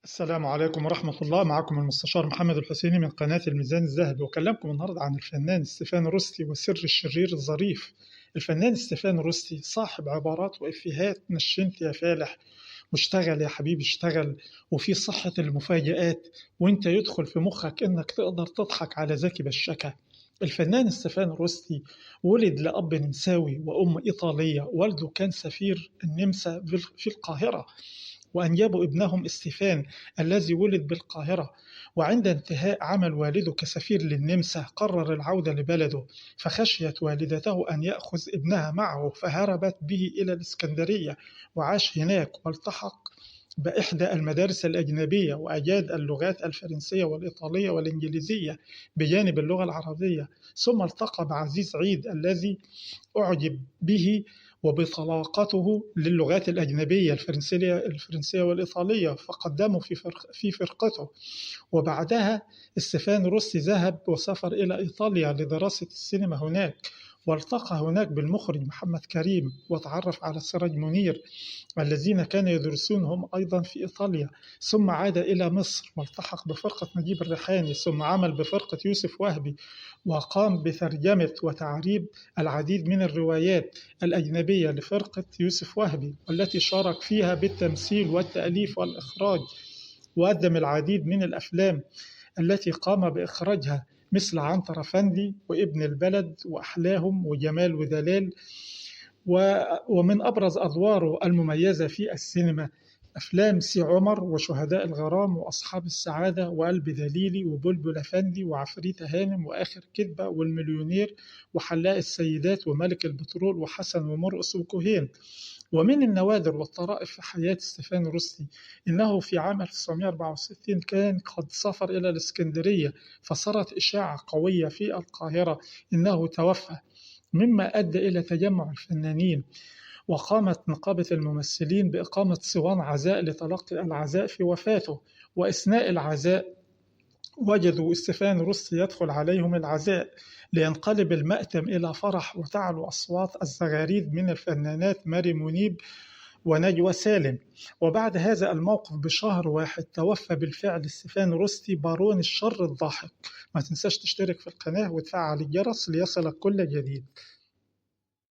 السلام عليكم ورحمة الله. معكم المستشار محمد الحسيني من قناة الميزان الذهبي، وأكلمكم النهاردة عن الفنان ستيفان روستي وسر الشرير الظريف. الفنان ستيفان روستي صاحب عبارات وإفيهات نشنت يا فالح، واشتغل يا حبيبي اشتغل، وفي صحة المفاجآت، وانت يدخل في مخك انك تقدر تضحك على زكي بشكة. الفنان ستيفان روستي ولد لأب نمساوي وأم إيطالية. والده كان سفير النمسا في القاهرة، وأنجبوا ابنهم استيفان الذي ولد بالقاهرة. وعند انتهاء عمل والده كسفير للنمسا قرر العودة لبلده، فخشيت والدته أن يأخذ ابنها معه، فهربت به إلى الإسكندرية وعاش هناك، والتحق بإحدى المدارس الأجنبية، وأجاد اللغات الفرنسية والإيطالية والإنجليزية بجانب اللغة العربية. ثم التقى بعزيز عيد الذي أعجب به وبطلاقته للغات الأجنبية الفرنسية والإيطالية، فقدمه في فرقته. وبعدها ستيفان روسي ذهب وسافر إلى إيطاليا لدراسة السينما هناك، والتقى هناك بالمخرج محمد كريم، وتعرف على سراج منير الذين كانوا يدرسونهم أيضا في إيطاليا. ثم عاد إلى مصر والتحق بفرقة نجيب الريحاني، ثم عمل بفرقة يوسف وهبي، وقام بترجمة وتعريب العديد من الروايات الأجنبية لفرقة يوسف وهبي، والتي شارك فيها بالتمثيل والتأليف والإخراج. وقدم العديد من الأفلام التي قام بإخراجها، مثل عنتر أفندي وابن البلد وأحلاهم وجمال ودلال. ومن أبرز أدواره المميزة في السينما أفلام سي عمر وشهداء الغرام وأصحاب السعادة وقلب دليلي وبلبل أفندي وعفريت هانم وآخر كذبة والمليونير وحلاق السيدات وملك البترول وحسن ومرقص وكوهين. ومن النوادر والطرائف في حياة ستيفان روستي إنه في عام 1964 كان قد سافر إلى الإسكندرية، فصارت إشاعة قوية في القاهرة إنه توفى، مما أدى إلى تجمع الفنانين. وقامت نقابة الممثلين بإقامة صوان عزاء لتلقي العزاء في وفاته. وأثناء العزاء وجدوا ستيفان روستي يدخل عليهم العزاء، لينقلب المأتم إلى فرح، وتعلو أصوات الزغاريد من الفنانات ماري منيب ونجوى سالم. وبعد هذا الموقف بشهر واحد توفى بالفعل ستيفان روستي بارون الشر الضاحك. ما تنساش تشترك في القناة وتفعل الجرس ليصلك كل جديد.